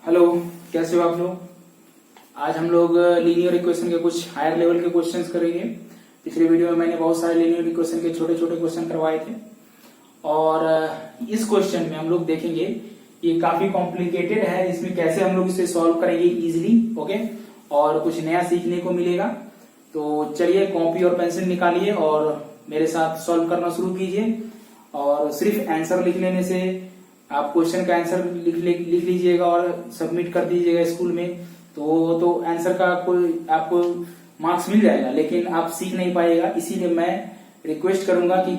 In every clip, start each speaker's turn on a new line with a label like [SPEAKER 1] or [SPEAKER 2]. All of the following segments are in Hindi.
[SPEAKER 1] हेलो, कैसे हो आप लोग। आज हम लोग लीनियर इक्वेशन के कुछ हायर लेवल के क्वेश्चंस करेंगे। पिछले वीडियो में मैंने बहुत सारे लीनियर इक्वेशन के छोटे छोटे क्वेश्चन करवाए थे और इस क्वेश्चन में हम लोग देखेंगे ये काफी कॉम्प्लिकेटेड है, इसमें कैसे हम लोग इसे सॉल्व करेंगे इजीली। ओके, और कुछ नया सीखने को मिलेगा। तो चलिए कॉपी और पेंसिल निकालिए और मेरे साथ सॉल्व करना शुरू कीजिए। और सिर्फ आंसर लिख लेने से, आप क्वेश्चन का आंसर लिख लीजिएगा और सबमिट कर दीजिएगा स्कूल में, तो आंसर का कोई आपको मार्क्स मिल जाएगा, लेकिन आप सीख नहीं पाएगा। इसीलिए मैं रिक्वेस्ट करूंगा कि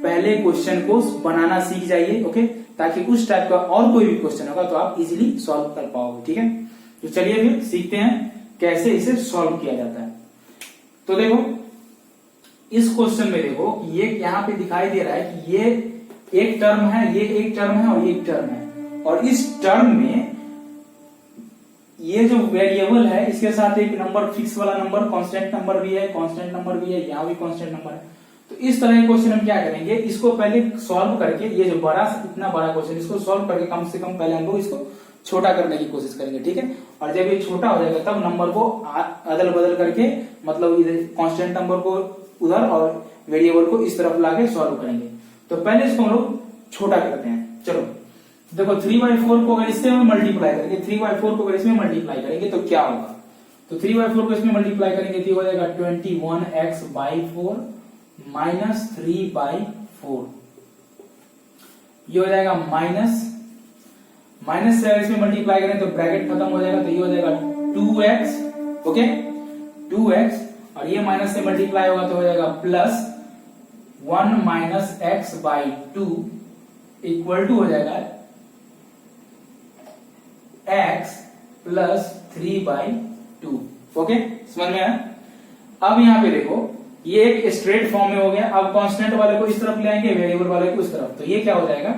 [SPEAKER 1] पहले क्वेश्चन को बनाना सीख जाइए। ओके, ताकि उस टाइप का और कोई भी क्वेश्चन होगा तो आप इजीली सॉल्व कर पाओगे। ठीक है, तो चलिए फिर सीखते हैं कैसे इसे सॉल्व किया जाता है। तो देखो इस क्वेश्चन में देखो ये यहाँ पे दिखाई दे रहा है कि ये एक टर्म है, ये एक टर्म है और ये एक टर्म है, और इस टर्म में ये जो वेरिएबल है इसके साथ एक नंबर, फिक्स वाला नंबर, कांस्टेंट नंबर भी है, कांस्टेंट नंबर भी है, यहाँ भी कांस्टेंट नंबर है। तो इस तरह के क्वेश्चन हम क्या करेंगे, इसको पहले सॉल्व करके, ये जो इतना बड़ा क्वेश्चन, इसको सॉल्व करके कम से कम पहले हम लोग इसको छोटा करने की कोशिश करेंगे। ठीक है, और जब ये छोटा हो जाएगा तब नंबर को अदल बदल करके, मतलब कांस्टेंट नंबर को उधर और वेरिएबल को इस तरफ लाके सॉल्व करेंगे। तो पहले इसको हम लोग छोटा करते हैं। चलो देखो 3/4 को अगर इससे हम मल्टीप्लाई करेंगे, 3/4 को अगर इसमें मल्टीप्लाई करेंगे तो क्या होगा। तो 3/4 को इसमें मल्टीप्लाई करेंगे तो हो जाएगा 21x/4 माइनस 3/4। ये हो जाएगा माइनस से अगर इसमें मल्टीप्लाई करें तो ब्रैकेट खत्म हो जाएगा, तो ये हो जाएगा 2x। ओके, 2x, और ये माइनस से मल्टीप्लाई होगा तो हो जाएगा plus 1 minus x/2 equal to हो जाएगा x प्लस 3/2। ओके, समझ में आया। अब यहां पे देखो ये एक स्ट्रेट फॉर्म में हो गया। अब कांस्टेंट वाले को इस तरफ ले आएंगे, वेरिएबल वाले को इस तरफ, तो ये क्या हो जाएगा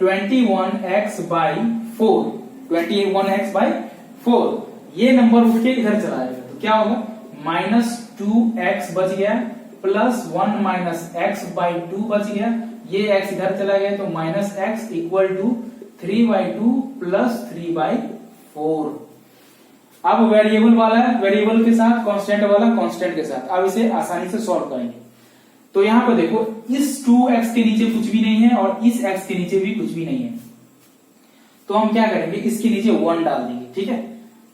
[SPEAKER 1] 21x/4। 21x/4 ये नंबर उठ के इधर चला जाएगा, तो क्या होगा -2x बच गया प्लस 1 माइनस x/2 बच गया, ये x इधर चला गया तो minus x equal to 3/2 plus 3/4। अब वेरिएबल वाला वेरिएबल के साथ, कांस्टेंट वाला कांस्टेंट के साथ। अब इसे आसानी से सॉल्व करेंगे। तो यहां पर देखो इस 2x के नीचे कुछ भी नहीं है और इस x के नीचे भी कुछ भी नहीं है, तो हम क्या करेंगे, इसके नीचे 1 डाल देंगे। ठीक है,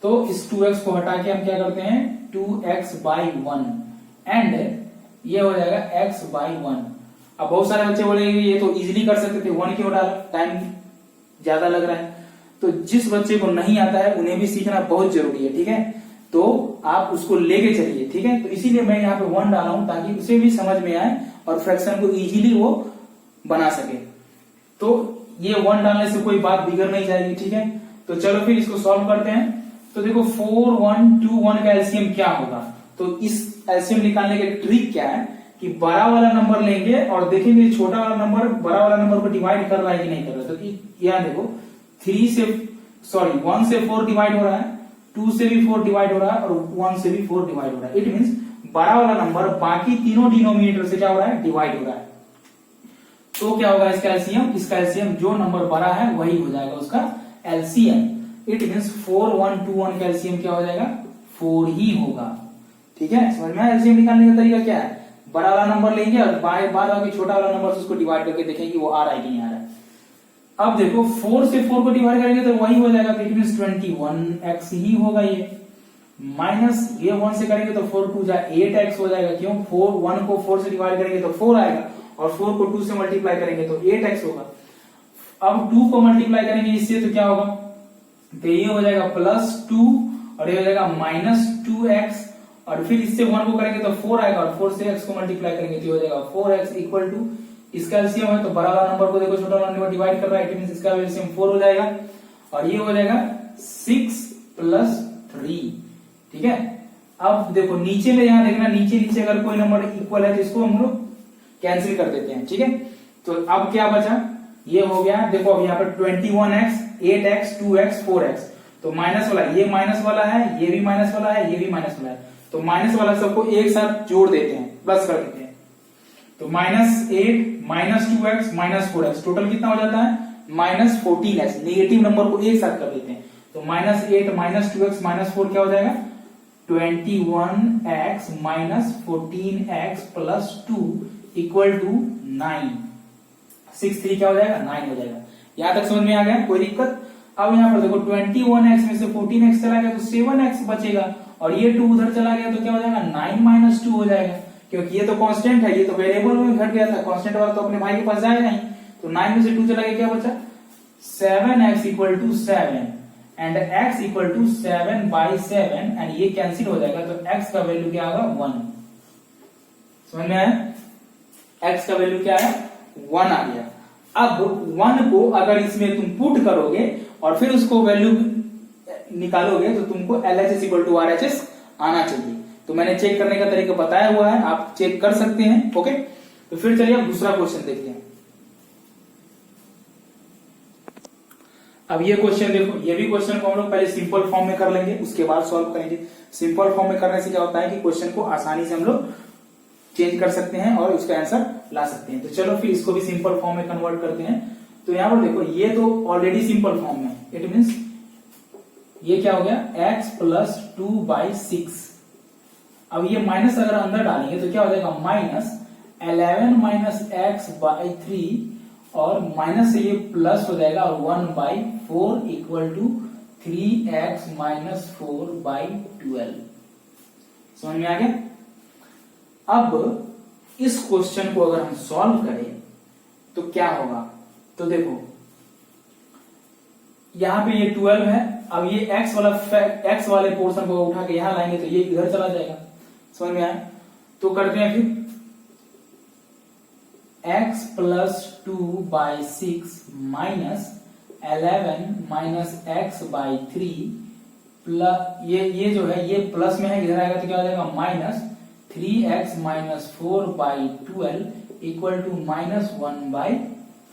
[SPEAKER 1] तो इस 2x को हटा के हम क्या करते हैं 2x/1 एंड ये हो जाएगा x/1। अब बहुत सारे बच्चे बोलेंगे ये तो इजीली कर सकते थे, 1 क्यों डाला, टाइम ज्यादा लग रहा है। तो जिस बच्चे को नहीं आता है उन्हें भी सीखना बहुत जरूरी है। ठीक है, तो आप उसको लेके चलिए। ठीक है, तो इसीलिए मैं यहाँ पे 1 डाला हूं ताकि उसे भी समझ में आए और फ्रैक्शन को इजीली वो बना सके। तो ये 1 डालने से कोई बात बिगड़ नहीं जाएगी। ठीक है, तो चलो फिर इसको सॉल्व करते हैं। तो देखो 4, 1, 2, 1 का एलसीएम क्या होगा। तो इस एलसीएम निकालने का ट्रिक क्या है कि बड़ा वाला नंबर लेंगे और देखेंगे छोटा वाला नंबर बड़ा वाला नंबर को डिवाइड कर रहा है कि नहीं कर रहा है। तो यहां देखो 1 से 4 डिवाइड हो रहा है, 2 से भी 4 डिवाइड हो रहा है और 1 से भी 4 डिवाइड हो रहा है। इट मींस बड़ा वाला नंबर बाकी तीनों डिनोमिनेटर से क्या हो रहा है, डिवाइड हो रहा है। तो क्या होगा इसका एलसीएम, इसका एलसीएम जो नंबर बड़ा है वही हो जाएगा उसका एलसीएम। इट मींस 4, 1, 2, 1 का एलसीएम क्या हो जाएगा 4 ही होगा। ठीक है, समझ में आया। एलसीएम निकालने का तरीका क्या है, बड़ा वाला नंबर लेंगे और बाद बाकी छोटा वाला नंबर से उसको डिवाइड करके देखेंगे कि वो आ रहा है कि नहीं आ रहा है। अब देखो 4 से 4 को डिवाइड करेंगे तो वही हो जाएगा, इट मींस 21x ही होगा ये। माइनस ये 1 से करेंगे तो 4 2 8x हो जाएगा। क्यों, 1 को 4 से डिवाइड करेंगे तो 4 आएगा और 4 को 2 से मल्टीप्लाई करेंगे तो 8x होगा। अब 2 को मल्टीप्लाई करेंगे इससे तो क्या होगा, तो ये हो जाएगा +2 और ये हो जाएगा -2x, और फिर इससे 1 को करेंगे तो 4 आएगा और 4 से x को मल्टीप्लाई करेंगे तो हो जाएगा 4x इक्वल टू, इसका एलसीएम है तो बड़ा वाला नंबर को देखो छोटा वाला नंबर डिवाइड कर रहा है, इट मींस इसका एलसीएम 4 हो जाएगा और ये हो जाएगा 6 + 3। ठीक है, अब देखो नीचे में, यहां देखना नीचे अगर कोई नंबर इक्वल है तो इसको हम लोग कैंसिल कर देते हैं। ठीक है, तो अब क्या बचा, ये हो गया। देखो अब यहाँ पर 21x, 8x, 2x, 4x, तो माइनस वाला, ये माइनस वाला है, ये भी माइनस वाला है, ये भी माइनस वाला है, तो माइनस वाला सबको एक साथ जोड़ देते हैं, प्लस कर देते हैं। तो -8 -2x -4x टोटल कितना हो जाता है माइनस 14x, नेगेटिव नंबर को एक साथ कर देते हैं तो -8 -2x -4 क्या हो जाएगा 21x -14x + 2 = 9। 6 3 क्या हो जाएगा 9 हो जाएगा। यहां तक समझ में आ गया, कोई दिक्कत? अब यहाँ पर देखो 21x में से 14x चला गया तो 7x बचेगा और ये 2 उधर चला गया तो क्या हो जाएगा 9 - 2 हो जाएगा, क्योंकि ये तो कांस्टेंट है, ये तो वेरिएबल में घट गया था, कांस्टेंट वाला तो अपने भाई के पास जाएगा नहीं। तो 9 में से 2 चला गया, क्या बचा 7x = 7 एंड x = 7/7 एंड ये कैंसिल हो जाएगा तो x का वैल्यू क्या होगा 1। समझ में आया? x का वैल्यू क्या है 1 आ गया। अब 1 को अगर इसमें तुम पुट करोगे और फिर उसको वैल्यू निकालोगे तो तुमको LHS = RHS आना चाहिए। तो मैंने चेक करने का तरीका बताया हुआ है, आप चेक कर सकते हैं। ओके, तो फिर चलिए अब दूसरा क्वेश्चन देखते हैं। अब ये क्वेश्चन देखो, ये भी क्वेश्चन को हम लोग पहले सिंपल फॉर्म में कर लेंगे, उसके बाद सॉल्व करेंगे। सिंपल फॉर्म में करने से क्या होता है कि क्वेश्चन को आसानी से हम लोग चेंज कर सकते हैं और उसका आंसर ला सकते हैं। तो चलो फिर इसको भी सिंपल फॉर्म में कन्वर्ट करते हैं। तो यहां पर देखो, ये तो ऑलरेडी सिंपल फॉर्म में, इट मींस ये क्या हो गया x + 2/6। अब ये माइनस अगर अंदर डालेंगे तो क्या हो जाएगा -11 - x/3 और माइनस से ये प्लस हो जाएगा और 1/4 = 3x - 4/12। समझ में आ गया? अब इस क्वेश्चन को अगर हम सॉल्व करें तो क्या होगा, तो देखो यहां पे ये 12 है। अब ये x वाले पोर्शन को उठा के यहां लाएंगे तो ये इधर चला जाएगा। समझ में आया? तो करते हैं फिर x + 2/6 - 11 - x/3 प्लस ये जो है ये प्लस में है, इधर आएगा तो क्या हो जाएगा -3x - 4/12 =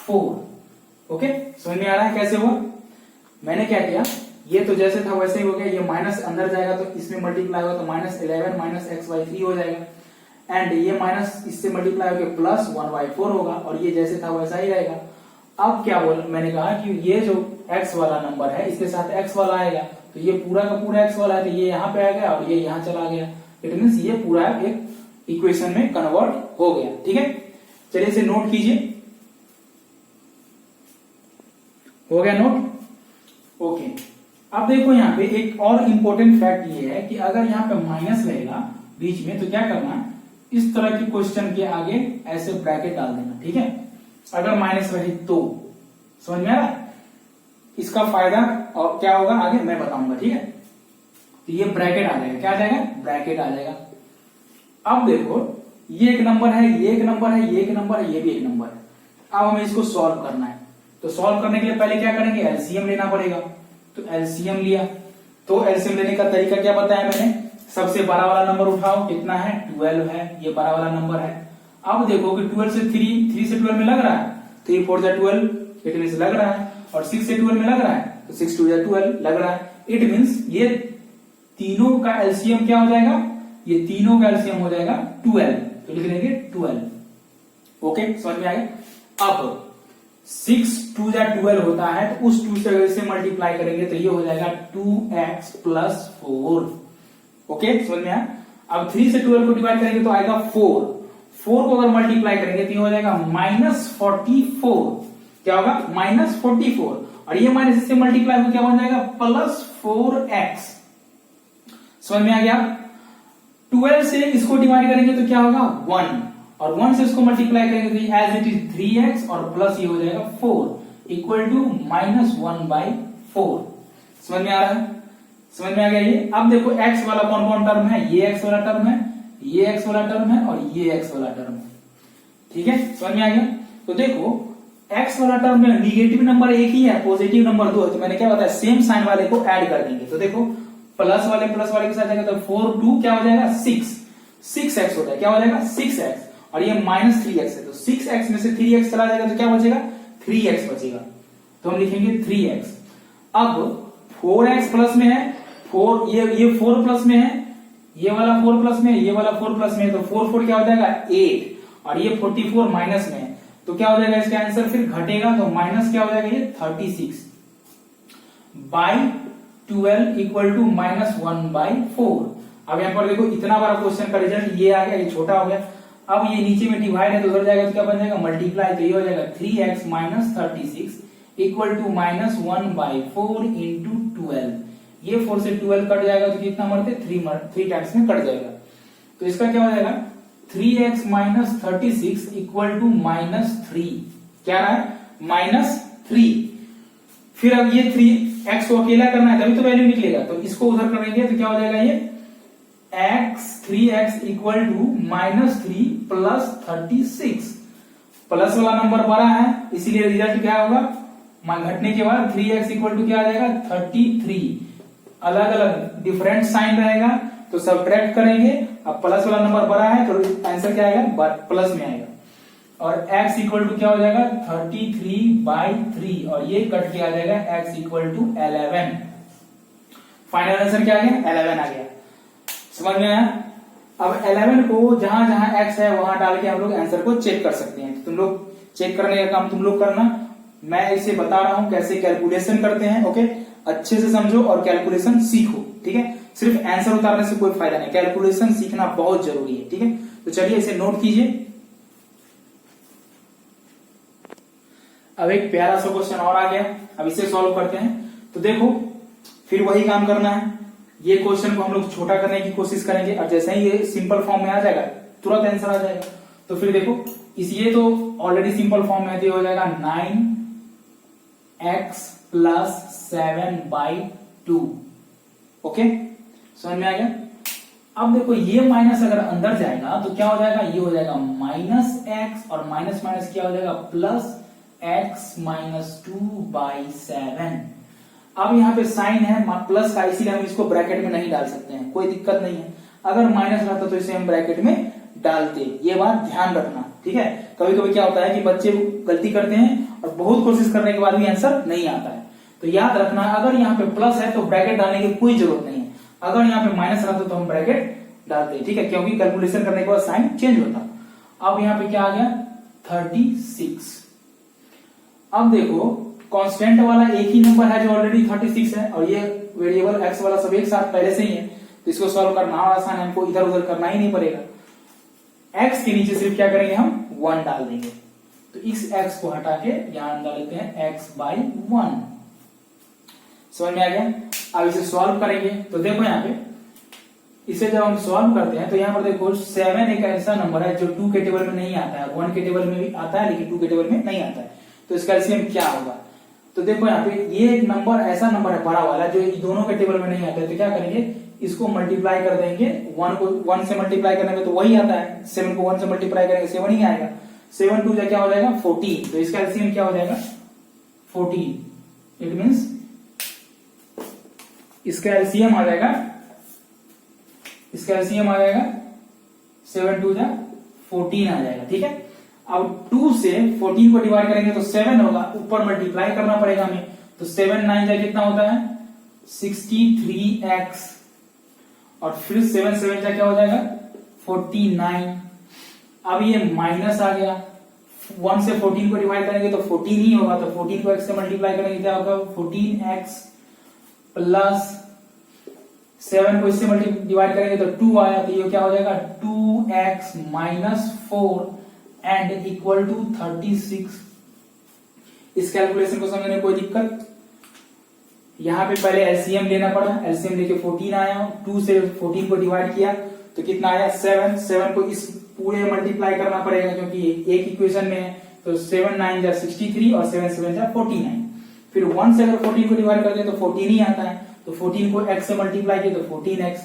[SPEAKER 1] -1/4। ओके, समझ में आ रहा है कैसे हुआ? मैंने क्या किया, ये तो जैसे था वैसे ही हो गया, ये माइनस अंदर जाएगा तो इसमें मल्टीप्लाई होगा तो -11 - x/3 हो जाएगा एंड ये माइनस इससे मल्टीप्लाई होकर प्लस 1/4 होगा और ये जैसे था वैसा ही रहेगा। अब क्या मैंने कहा कि ये जो x वाला नंबर है इसके साथ x वाला आएगा तो ये पूरा का पूरा x वाला है तो ये यहाँ पे आ गया और ये यहाँ चला गया। इट मींस ये पूरा एक इक्वेशन में कन्वर्ट हो गया। ठीक है, चलिए इसे नोट कीजिए। हो गया नोट? ओके, अब देखो यहाँ पे एक और इंपॉर्टेंट फैक्ट ये है कि अगर यहाँ पे माइनस रहेगा बीच में तो क्या करना है, इस तरह के क्वेश्चन के आगे ऐसे ब्रैकेट डाल देना। ठीक है, अगर माइनस रही तो समझ में आ रहा है? इसका फायदा और क्या होगा आगे मैं बताऊंगा। ठीक है, तो ये ब्रैकेट आ जाएगा, क्या आ जाएगा ब्रैकेट आ जाएगा। अब देखो ये एक नंबर है, ये एक नंबर है, ये एक नंबर है, ये भी एक नंबर है। अब हमें इसको सॉल्व करना है तो सॉल्व करने के लिए पहले क्या करेंगे, एलसीएम लेना पड़ेगा। तो एलसीएम लिया, तो एलसीएम लेने का तरीका क्या बताया मैंने, सबसे बड़ा वाला नंबर उठाओ, कितना है 12 है, ये बड़ा वाला नंबर है। अब देखो कि 12 से 3 से 12 में लग रहा है, 3 4 जा 12 इट मींस लग रहा है, और 6 से 12 में लग रहा है तो 6 2 जा 12 लग रहा है। इट मींस ये तीनों का एलसीएम क्या हो जाएगा, ये तीनों का एलसीएम हो जाएगा 12, तो लिख देंगे 12। ओके, समझ में आ गया? अब 6 2 जा 12 होता है तो उस 2 से अगर इसे मल्टीप्लाई करेंगे तो ये हो जाएगा 2x + 4। ओके, समझ में आया? अब 3 से 12 को डिवाइड करेंगे तो आएगा 4 को अगर मल्टीप्लाई करेंगे तो ये हो जाएगा -44। क्या होगा -44 और ये माइनस इससे मल्टीप्लाई हो क्या बन जाएगा +4x। समझ में आ गया? 12 से इसको डिवाइड करेंगे तो क्या होगा 1 और 1 से इसको मल्टीप्लाई करेंगे तो एज इट इज 3x और प्लस ये हो जाएगा 4 इक्वल टू -1/4। समझ में आ रहा है? समझ में आ गया ये? अब देखो x वाला कौन कौन टर्म है, ये x वाला टर्म है, ये x वाला टर्म है और ये x वाला टर्म है। ठीक है, समझ में आ गया? तो देखो x वाला टर्म में निगेटिव नंबर एक ही है, पॉजिटिव नंबर 2 है, तो मैंने क्या बताया सेम साइन वाले को ऐड कर देंगे। तो देखो प्लस वाले के साथ जाएगा तो 4 2 क्या हो जाएगा 6x होता है, क्या हो जाएगा 6x और ये -3x है तो 6x में से 3x चला जाएगा तो क्या बचेगा 3x बचेगा, तो हम लिखेंगे 3x। अब 4x प्लस में है, 4 ये 4 प्लस में है, ये वाला 4 प्लस में है, ये वाला 4 प्लस में है तो 4 4 क्या हो जाएगा 8 और ये 44 माइनस में है तो क्या हो जाएगा इसका आंसर, फिर घटेगा तो माइनस क्या हो जाएगा ये 36 बाई 12 इक्वल टू -1/4। अब यहाँ पर देखो इतना बड़ा क्वेश्चन का रिजल्ट ये आ गया, ये छोटा हो गया। अब ये नीचे में डिवाइड है तो उधर जाएगा तो क्या बन जाएगा मल्टीप्लाई, तो ये हो जाएगा 3x minus 36 equal to -1/4 into 12। ये 4 से 12 कट जाएगा तो कितना मरते 3 टाइम्स में कट जाएगा। तो इसका क्या हो जाएगा 3x माइनस 36 इक्वल टू -3, क्या रहा है -3। फिर अब ये 3x को अकेला करना है तभी तो वैल्यू निकलेगा, तो इसको उधर करेंगे तो क्या हो जाएगा ये x 3x equal to -3 plus 36। Plus वाला नंबर बड़ा है इसीलिए रिजल्ट क्या होगा, घटने के बाद 3x इक्वल टू क्या आ जाएगा 33। अलग अलग डिफरेंट साइन रहेगा तो सब्ट्रैक्ट करेंगे। अब प्लस वाला नंबर बड़ा है तो आंसर क्या आएगा प्लस में आएगा। और x इक्वल टू क्या हो जाएगा 33/3 और ये कट के आ जाएगा x equal to 11। Final answer क्या आ गया 11 आ गया। समझ में आया। अब 11 को जहां जहां x है वहां डाल के हम लोग आंसर को चेक कर सकते हैं। तुम लोग चेक करने का काम तुम लोग करना, मैं इसे बता रहा हूं कैसे कैलकुलेशन करते हैं। ओके, अच्छे से समझो और कैलकुलेशन सीखो, ठीक है। सिर्फ आंसर उतारने से कोई फायदा नहीं, कैलकुलेशन सीखना बहुत जरूरी है, ठीक है। तो चलिए इसे नोट कीजिए। अब एक प्यारा सा क्वेश्चन और आ गया, अब इसे सॉल्व करते हैं। तो देखो फिर वही काम करना है, ये क्वेश्चन को हम लोग छोटा करने की कोशिश करेंगे और जैसे ही ये सिंपल फॉर्म में आ जाएगा तुरंत आंसर आ जाएगा। तो फिर देखो ये तो ऑलरेडी सिंपल फॉर्म में हो जाएगा 9x प्लस 7/2। ओके, समझ में आ गया। अब देखो ये माइनस अगर अंदर जाएगा तो क्या हो जाएगा, ये हो जाएगा -x और माइनस माइनस क्या हो जाएगा प्लस x माइनस 2/7। अब यहाँ पे साइन है प्लस का, इसीलिए हम इसको ब्रैकेट में नहीं डाल सकते हैं, कोई दिक्कत नहीं है। अगर माइनस रहता तो इसे हम ब्रैकेट में डालते, ये बात ध्यान रखना, ठीक है। कभी कभी क्या होता है कि बच्चे गलती करते हैं और बहुत कोशिश करने के बाद भी आंसर नहीं आता है। तो याद रखना अगर यहाँ पे प्लस है तो ब्रैकेट डालने की कोई जरूरत नहीं है, अगर यहाँ पे माइनस रहता तो हम ब्रैकेट डालते, ठीक है, क्योंकि कैलकुलेशन करने के बाद साइन चेंज होता। अब यहाँ पे क्या आ गया 36। अब देखो कांस्टेंट वाला एक ही नंबर है जो ऑलरेडी 36 है और ये वेरिएबल x वाला सब एक साथ पहले से ही है, तो इसको सॉल्व करना आसान है, हमको इधर उधर करना ही नहीं पड़ेगा। x के नीचे सिर्फ क्या करेंगे हम 1 डाल देंगे, तो इस x को हटा के यहां डाल लेते हैं x/1। समझ में आ गया। अब इसे सॉल्व करेंगे तो देखो यहाँ पे इसे जब हम सॉल्व करते हैं तो यहाँ पर देखो 7 एक ऐसा नंबर है जो 2 के टेबल में नहीं आता है, 1 के टेबल में भी आता है लेकिन 2 के टेबल में नहीं आता है। तो इसका एलसीएम क्या होगा, तो देखो यहाँ पे ये नंबर ऐसा नंबर है बड़ा वाला जो दोनों के टेबल में नहीं आता है, तो क्या करेंगे इसको मल्टीप्लाई कर देंगे। 1 को 1 से मल्टीप्लाई करने में तो वही आता है, 7 को 1 से मल्टीप्लाई करेंगे 7 ही आएगा। 7 2 क्या हो जाएगा 14, तो इसका एलसीएम क्या हो जाएगा 14। इट मीन्स इसका एलसीएम आ जाएगा 7 2 14 आ जाएगा, ठीक है। अब 2 से 14 को डिवाइड करेंगे तो 7 होगा, ऊपर मल्टीप्लाई करना पड़ेगा हमें, तो 7 9 जा कितना होता है 63x और फिर 7 7 जा क्या हो जाएगा 49। अब ये माइनस आ गया, 1 से 14 को डिवाइड करेंगे तो 14 ही होगा, तो 14 को x से मल्टीप्लाई करेंगे क्या होगा 14x प्लस 7 को इससे डिवाइड करेंगे तो 2 आया, तो ये क्या हो जाएगा 2x minus 4 and equal to 36। इस कैलकुलेशन को समझने में कोई दिक्कत, यहां पे पहले एलसीएम लेना पड़ा, एलसीएम लेके 14 आया, 2 से 14 को डिवाइड किया तो कितना आया 7। 7 को इस पूरे मल्टीप्लाई करना पड़ेगा क्योंकि एक इक्वेशन में है, तो 7 9 जा 63 और 7 7 जा 49। फिर 1 से अगर 14 को डिवाइड कर दे तो 14 ही आता है, तो 14 को x से मल्टीप्लाई किया तो 14x।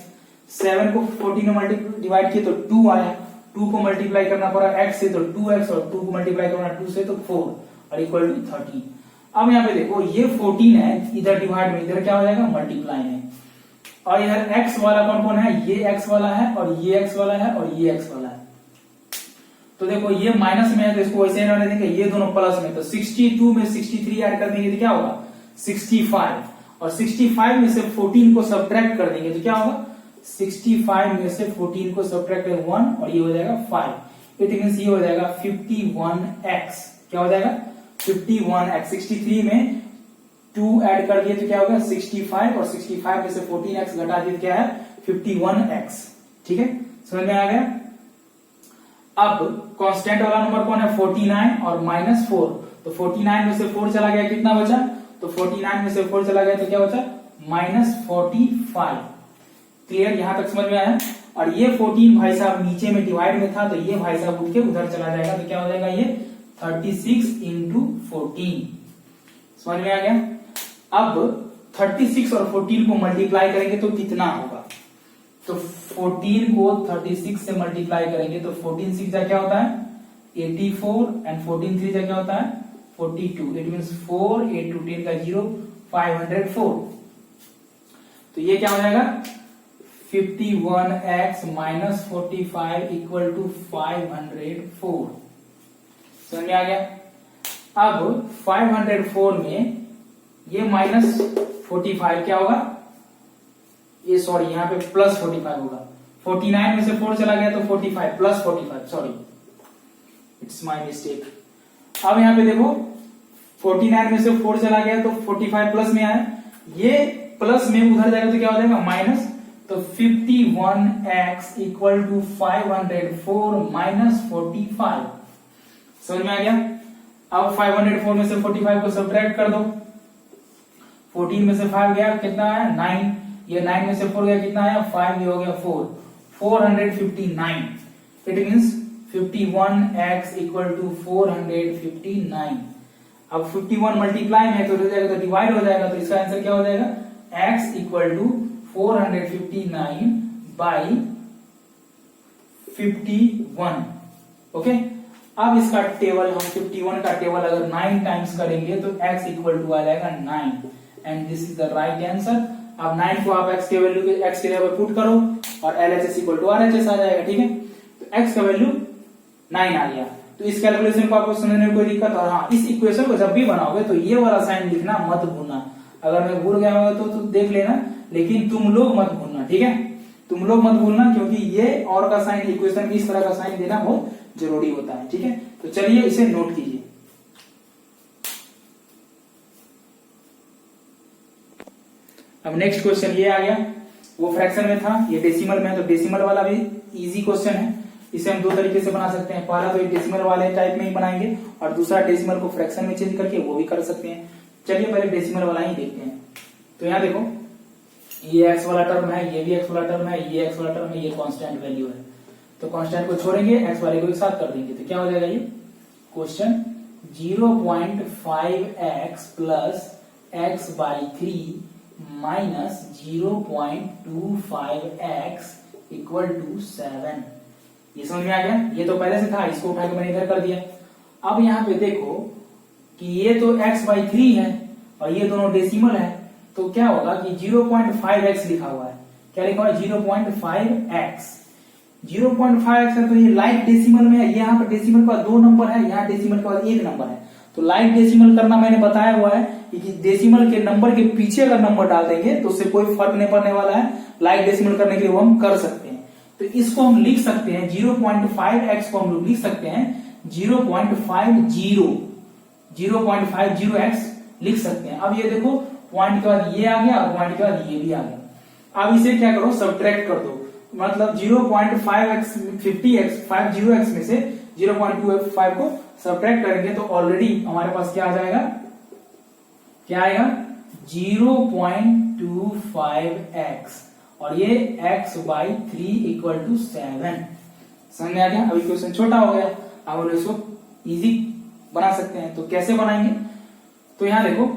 [SPEAKER 1] 7 को 14 में डिवाइड किया तो 2 आया, 2 को मल्टीप्लाई करना पड़ा x से तो 2x और 2 को मल्टीप्लाई करना 2 से तो 4 और इक्वल टू 30। अब यहाँ पे देखो ये 14 है, इधर डिवाइड में इधर क्या हो जाएगा मल्टीप्लाई में, और इधर x वाला कौन कौन है, ये x वाला है और ये x वाला है और ये x वाला है। तो देखो ये माइनस में है तो इसको वैसे रहने देंगे, ये दोनों प्लस में, तो 62 में 63 ऐड कर देंगे तो क्या होगा 65 और 65 में से 14 को सब्ट्रैक्ट कर देंगे तो क्या होगा 65 में से 14 को सब्ट्रैक्ट करें 1 और ये हो जाएगा 5। इट मीन्स ये हो जाएगा 51x। क्या हो जाएगा 51x। 63 में 2 ऐड कर दिए तो क्या होगा 65, और 65 में से 14x घटा दिए तो क्या है 51x। ठीक है, समझ में आ गया। अब कांस्टेंट वाला नंबर कौन है 49 और -4, तो 49 में से 4 चला गया कितना बचा, तो 49 में से 4 चला गया तो क्या बचा -45। क्लियर, यहां तक समझ में आया। और ये 14 भाई साहब नीचे में डिवाइड में था, तो ये भाई साहब उठ के उधर चला जाएगा, तो क्या हो जाएगा ये 36 इंटू 14। समझ में आ गया। अब 36 और 14 को मल्टीप्लाई करेंगे तो कितना होगा, तो 14 को 36 से मल्टीप्लाई करेंगे तो 14 6 क्या होता है 84, एंड 14 3 क्या होता है 42। इट मीन्स 4 8 टू 10 का 0 504। तो ये क्या हो जाएगा 51x माइनस 45 इक्वल टू 504। समझ में आ गया। अब 504 में ये -45 क्या होगा, ये सॉरी यहाँ पे +45 होगा। 49 में से 4 चला गया तो 45 plus 45, sorry it's my mistake. अब यहाँ पे देखो 49 में से 4 चला गया तो 45 प्लस में आया, ये प्लस में उधर जाएगा तो क्या हो जाएगा माइनस, तो 51x इक्वल टू 504 माइनस 45। समझ में आ गया। अब 504 में से 45 को सब्ट्रैक्ट कर दो, 14 में से 5 गया कितना आया 9, ये 9 में से 4 गया कितना आया 5, ये हो गया 4, 459। It means 51x equal to 459। अब 51 मल्टीप्लाई में तो जाएगा तो डिवाइड हो जाएगा, तो इसका आंसर क्या हो जाएगा x equal to 459 by 51। Okay, अब इसका टेबल हम 51 का टेबल अगर 9 टाइम्स करेंगे तो x इक्वल टू आ जाएगा 9, and this is the right answer. अब 9 को आप x के वैल्यू के x के लेवल पुट करो और LHS इक्वल टू RHS आ जाएगा। ठीक है, तो x का वैल्यू 9 आ गया। तो इस कैलकुलेशन को आपको समझने में कोई दिक्कत, और हाँ इस इक्वेशन को जब भी बनाओगे तो ये वाला साइन लिखना मत भूलना। अगर मैं भूल गया होगा तो देख लेना, लेकिन तुम लोग मत भूलना। ठीक है, तुम लोग मत भूलना, क्योंकि ये और का साइन इक्वेशन में इस तरह का साइन देना बहुत जरूरी होता है। ठीक है, तो चलिए इसे नोट कीजिए। अब नेक्स्ट क्वेश्चन ये आ गया, वो फ्रैक्शन में था, ये डेसिमल में है, तो डेसिमल वाला भी इजी क्वेश्चन है। इसे हम दो तरीके से बना सकते हैं, पहला तो एक डेसिमल वाले टाइप में ही बनाएंगे, और दूसरा डेसिमल को फ्रैक्शन में चेंज करके वो भी कर सकते हैं। चलिए पहले डेसिमल वाला ही देखते हैं। तो यहाँ देखो ये x वाला टर्म है, ये भी x वाला टर्म है, ये x वाला टर्म है, ये कांस्टेंट वैल्यू है। तो कांस्टेंट को छोड़ेंगे, x वाले को एक साथ कर देंगे, तो क्या हो जाएगा ये question 0.5x plus x by 3 minus 0.25x equal to 7। ये समझ में आ गया। ये तो पहले से था, इसको उठा के मैंने इधर कर दिया। अब यहाँ पे देखो कि ये तो x बाई 3 है और ये दोनों डेसिमल है, तो क्या होगा कि 0.5x लिखा हुआ है। क्या लिखा हुआ है 0.5x। 0.5x है तो ये लाइट डेसिमल में है, यहाँ पर डेसिमल का 2 नंबर है, यहाँ डेसिमल का 1 नंबर है। तो लाइट डेसिमल करना मैंने बताया हुआ है कि डेसिमल के नंबर के पीछे अगर नंबर डाल देंगे तो उससे कोई फर्क नहीं पड़ने वाला है। लाइट डेसिमल करने के लिए वो हम कर सकते हैं। तो इसको हम लिख सकते हैं 0.5x को हम लोग लिख सकते हैं 0.50x लिख सकते हैं। अब ये देखो पॉइंट के बाद ये आ गया और पॉइंट के बाद ये भी आ गया। अब इसे क्या करो सब्ट्रैक्ट कर दो, मतलब 0.5x 50x में से 0.25 को सब्ट्रैक्ट करेंगे तो ऑलरेडी हमारे पास क्या आ जाएगा, क्या आएगा 0.25x, और ये x बाई 3 इक्वल टू 7। समझ में आ गया। अभी क्वेश्चन छोटा हो गया, अब हम इसको इजी बना सकते हैं। तो कैसे बनाएंगे, तो यहां देखो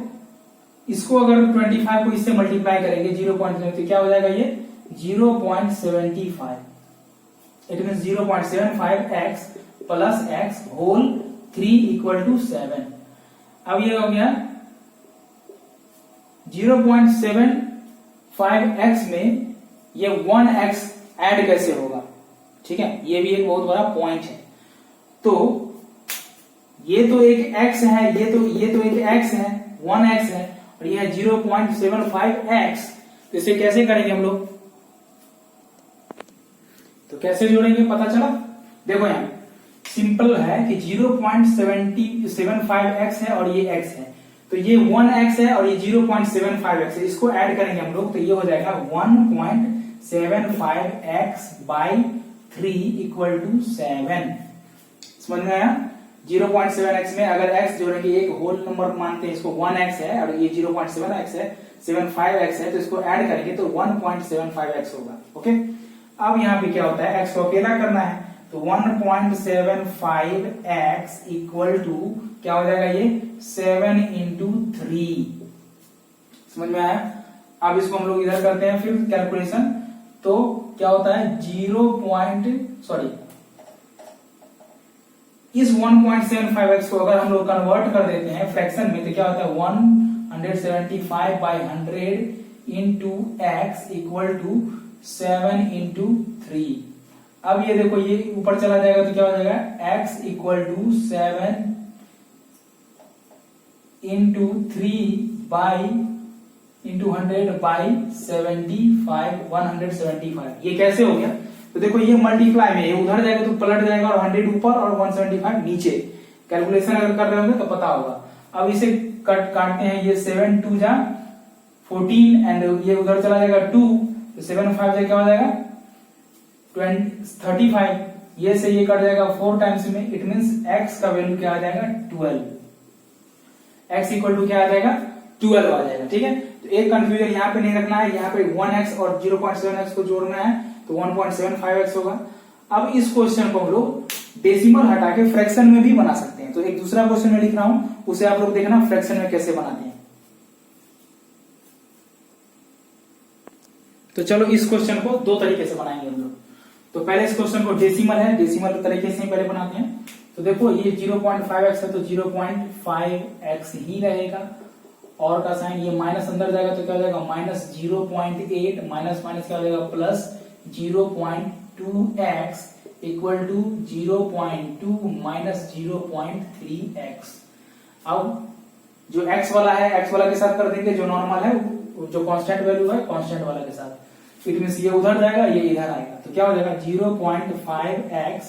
[SPEAKER 1] इसको अगर 25 को इससे मल्टीप्लाई करेंगे 0.7 तो क्या हो जाएगा ये 0.75। It mean 0.75x plus x whole 3 equal to 7। अब ये हो गया 0.75x में ये 1x ऐड कैसे होगा। ठीक है, ये भी एक बहुत बड़ा पॉइंट है। तो ये तो एक x है, ये तो एक x है, 1x है, और ये है 0.75x। तो इसे कैसे करेंगे हम लोग, तो कैसे जोड़ेंगे पता चला। देखो यहां सिंपल है कि 0.75x है और ये x है, तो ये 1x है और ये 0.75x है, इसको ऐड करेंगे हम लोग तो ये हो जाएगा 1.75x बाई 3 इक्वल टू 7। समझ में आया? 0.7x में अगर x जोड़ेंगे, एक होल नंबर मानते हैं इसको, 1x है और ये 0.7x है, 75x है, तो इसको ऐड करेंगे तो 1.75x होगा। ओके, अब यहाँ पे क्या होता है, x को अकेला करना है तो 1.75x इक्वल टू क्या हो जाएगा, ये 7 इंटू 3। समझ में आया? अब इसको हम लोग इधर करते हैं फिर कैलकुलेशन, तो क्या होता है इस 1.75x को अगर हम लोग कन्वर्ट कर देते हैं फ्रैक्शन में तो क्या होता है 175 by 100 into x equal to 7 into 3। अब ये देखो ये ऊपर चला जाएगा तो क्या हो जाएगा x equal to 7 into 3 by into 100 by 175। ये कैसे हो गया, तो देखो ये मल्टीप्लाई में, ये उधर जाएगा तो पलट जाएगा और 100 ऊपर और 175 नीचे। कैलकुलेशन अगर कर रहे होंगे तो पता होगा। अब इसे काटते हैं, ये 7 2 जा 14 एंड ये उधर चला जाएगा 2, तो 7 5 से क्या हो जाएगा 35। ये से ये कट जाएगा 4 टाइम्स में, इट मींस x का वैल्यू क्या आ जाएगा 12। x इक्वल टू क्या आ जाएगा 12 आ जाएगा। ठीक है, तो एक कंफ्यूजन यहाँ पे नहीं रखना है, यहाँ पे 1x और 0.7x को जोड़ना है तो 1.75x होगा। अब इस क्वेश्चन को हम लोग डेसिमल हटा के फ्रैक्शन में भी बना सकते हैं, तो एक दूसरा क्वेश्चन में लिख रहा हूं, उसे आप लोग देखना फ्रैक्शन में कैसे बनाते हैं। तो चलो इस क्वेश्चन को दो तरीके से बनाएंगे हम लोग। तो पहले इस क्वेश्चन को डेसिमल है, डेसिमल तरीके से ही पहले बनाते हैं। तो देखो ये 0.5x है तो 0.5x ही रहेगा, और का साइन ये माइनस अंदर जाएगा तो क्या हो जाएगा -0.8 माइनस माइनस क्या हो जाएगा plus 0.2x equal to 0.2 minus 0.3x। अब जो x वाला है x वाला के साथ कर देंगे, जो नॉर्मल है जो कांस्टेंट वैल्यू है कांस्टेंट वाला के साथ। इट मींस ये उधर जाएगा ये इधर आएगा, तो क्या हो जाएगा 0.5x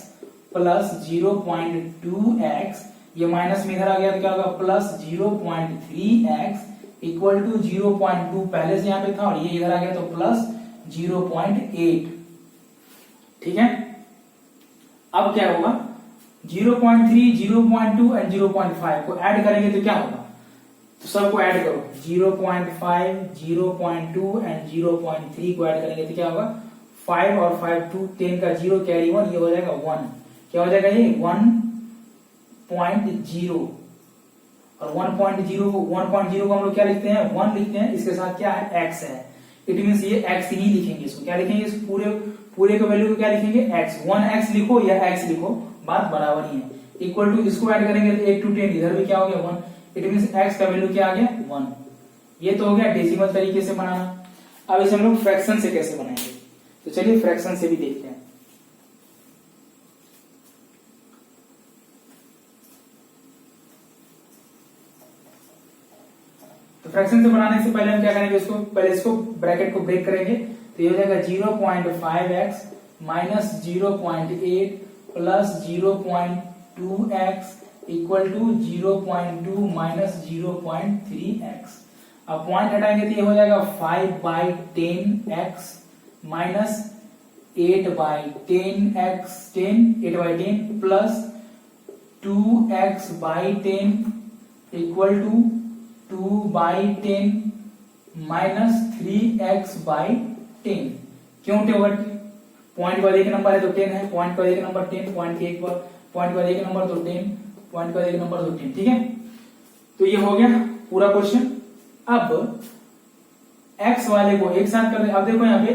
[SPEAKER 1] प्लस 0.2x, ये माइनस में इधर आ गया तो क्या होगा प्लस 0.3x इक्वल टू 0.2 पहले से यहाँ पे था और ये इधर आ गया तो प्लस 0.8। ठीक है, अब क्या होगा 0.3, 0.2 एंड 0.5 को ऐड करेंगे तो क्या होगा, तो सबको ऐड करो 0.5, 0.2 एंड 0.3 को ऐड करेंगे तो क्या होगा 5 और 5 2 10 का 0 कैरी 1, ये हो जाएगा 1। क्या हो जाएगा ये 1.0 और 1.0 को हम लोग क्या लिखते हैं 1 लिखते हैं, इसके साथ क्या है x है, इट मींस ये x ही लिखेंगे। इसको क्या लिखेंगे, इस पूरे के वैल्यू को क्या लिखेंगे x, 1x लिखो या x लिखो बात बराबर ही है। इक्वल टू इसको ऐड करेंगे तो 8 to 10 इधर भी क्या हो गया 1, इट मींस x का वैल्यू क्या आ गया 1। ये तो हो गया डेसिमल तरीके से बनाना। अब इसे हम लोग फ्रैक्शन से कैसे बनाएंगे, तो चलिए फ्रैक्शन से भी देखते हैं। तो फ्रैक्शन से बनाने से पहले हम क्या करेंगे, इसको ब्रैकेट को ब्रेक करेंगे, तो ये हो जाएगा 0.5x minus 0.8 plus 0.2x equal to 0.2 minus 0.3x। अब पॉइंट हटाएंगे तो ये हो जाएगा 5/10x minus 8/10x 8/10 plus 2x/10 equal to 2/10 minus 3x/10। क्यों होगा, पॉइंट का एक नंबर है तो 10 है, पॉइंट का एक नंबर 10, पॉइंट का एक नंबर तो 10, पॉइंट का एक नंबर तो 10। ठीक है, तो ये हो गया पूरा क्वेश्चन। अब x वाले को एक साथ कर रहे, अब देखो यहाँ पे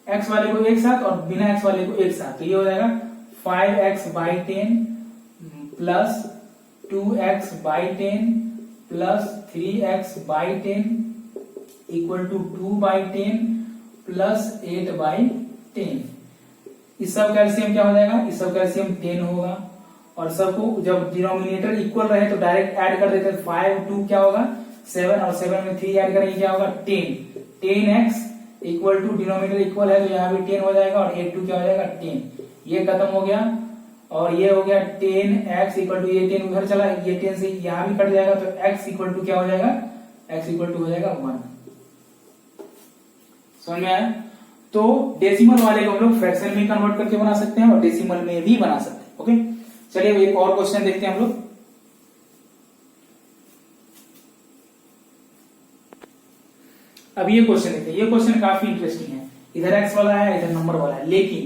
[SPEAKER 1] x वाले को एक साथ और बिना x वाले को एक साथ, तो ये हो जाएगा 5x/10 plus 2x/10 plus 3x/10 equal to 2/10 plus 8/10। इस सब का एलसीएम क्या हो जाएगा, इस सब का एलसीएम 10 होगा, और सबको जब डिनोमिनेटर इक्वल रहे तो डायरेक्ट ऐड कर देते हैं। 5 2 क्या होगा 7 और 7 में 3 ऐड करेंगे क्या होगा 10। 10x equal to denominator equal है तो यहाँ भी 10 हो जाएगा और 8 2 क्या हो जाएगा 10। ये खत्म हो गया और ये हो गया 10x इक्वल टू, ये 10 उधर चला, ये 10 से यहां भी कट जाएगा, तो x इक्वल टू क्या हो जाएगा, x इक्वल टू हो जाएगा 1। समझ में आया? तो डेसिमल वाले को हम लोग फ्रैक्शन में कन्वर्ट करके बना सकते हैं और डेसिमल में भी बना सकते हैं। ओके, चलिए एक और क्वेश्चन देखते हैं हम लोग। अब ये क्वेश्चन देखते हैं, ये क्वेश्चन काफी इंटरेस्टिंग है। इधर x वाला है, इधर नंबर वाला है, लेकिन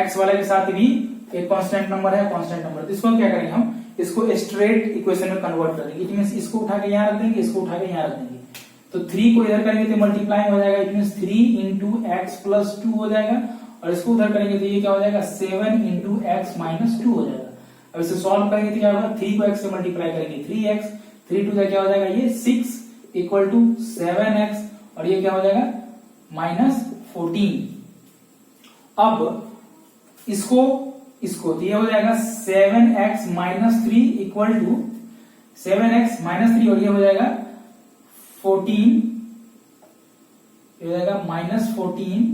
[SPEAKER 1] x वाले के साथ भी एक कांस्टेंट नंबर है, कांस्टेंट नंबर, तो इसको क्या करेंगे हम, इसको स्ट्रेट इक्वेशन में कन्वर्ट करेंगे। इट मींस इसको उठा के यहां रख देंगे, इसको उठा के यहां रख देंगे, तो 3 को इधर करेंगे तो मल्टीप्लाई हो जाएगा, it means 3 into x plus 2 हो जाएगा, और इसको उधर करेंगे तो ये क्या हो जाएगा, 7 इंटू एक्स माइनस 2 हो जाएगा। अब इसे सॉल्व करेंगे तो क्या होगा, 3 को x से मल्टीप्लाई करेंगे 3x, 3 टू क्या हो जाएगा, ये 6 इक्वल टू 7x, और ये क्या हो जाएगा माइनस 14। अब इसको तो ये हो जाएगा 7x minus 3 equal to 7x minus 3, और ये हो जाएगा 14, ये हो जाएगा माइनस 14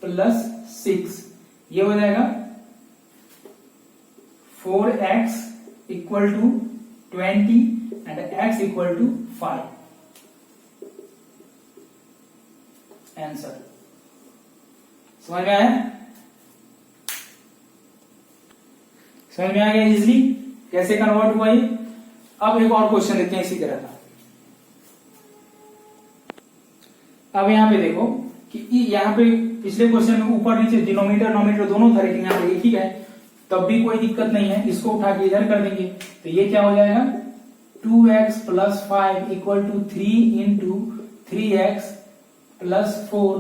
[SPEAKER 1] प्लस 6, ये हो जाएगा 4x equal to 20 and x equal to 5। Answer समझ में आया? समझ में आ गया इजिली कैसे कन्वर्ट हुआ ये। अब एक और क्वेश्चन देखते हैं इसी तरह का। अब यहां पे देखो कि यहाँ पे पिछले क्वेश्चन में ऊपर नीचे डिनोमिनेटर नोमिनेटर दोनों था, लेकिन यहाँ पे एक ही है, तब भी कोई दिक्कत नहीं है, इसको उठा के इधर कर देंगे तो ये क्या हो जाएगा, 2x plus 5 equal to 3 into 3x plus 4,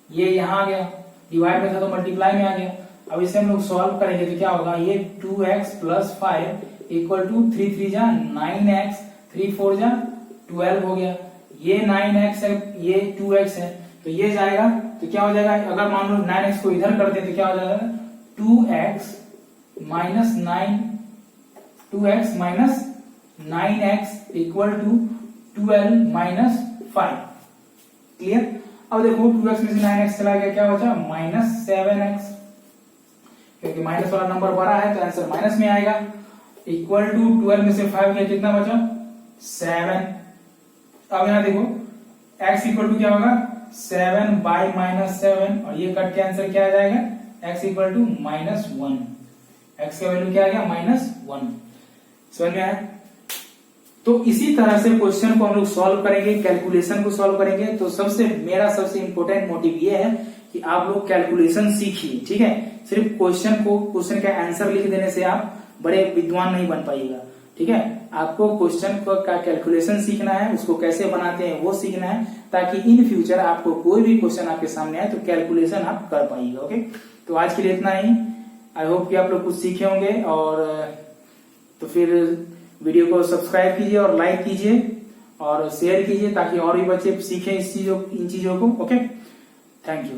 [SPEAKER 1] ये यहां आ गया, डिवाइड में था तो मल्टीप्लाई में आ गया। अब इसे हम लोग सॉल्व करेंगे तो क्या होगा, ये 2x प्लस 5 इक्वल टू 3 3 जा 9x, 3 4 जा 12 हो गया, ये 9x है, ये 2x है, तो ये जाएगा तो क्या हो जाएगा, अगर मान लो 9x को इधर कर दे तो क्या हो जाएगा, 2x minus 9x equal to 12 minus 5। Clear? अब देखो 2x में से 9x चला गया, क्या बचा, माइनस 7x, क्योंकि माइनस वाला नंबर बड़ा है तो आंसर माइनस में आएगा, इक्वल टू 12 में से 5 गया, कितना बचा, 7। अब यहां देखो x इक्वल टू क्या होगा, 7 बाई माइनस 7, और ये कट के आंसर क्या आ जाएगा, x equal to minus 1, x का वैल्यू क्या आ गया, माइनस 1। समझ में आया? तो इसी तरह से क्वेश्चन को हम लोग सॉल्व करेंगे, कैलकुलेशन को सॉल्व करेंगे। तो मेरा सबसे इंपॉर्टेंट मोटिव ये है कि आप लोग कैलकुलेशन सीखिए, ठीक है। सिर्फ क्वेश्चन का आंसर लिख देने से आप बड़े विद्वान नहीं बन पाइएगा, ठीक है। आपको क्वेश्चन का कैलकुलेशन सीखना है, उसको कैसे बनाते हैं वो सीखना है, ताकि इन फ्यूचर आपको कोई भी क्वेश्चन आपके सामने आए तो कैलकुलेशन आप कर पाइएगा। ओके, तो आज के लिए इतना ही। आई होप कि आप लोग कुछ सीखे होंगे, और तो फिर वीडियो को सब्सक्राइब कीजिए और लाइक कीजिए और शेयर कीजिए, ताकि और भी बच्चे सीखें इन चीजों को। Okay, thank you.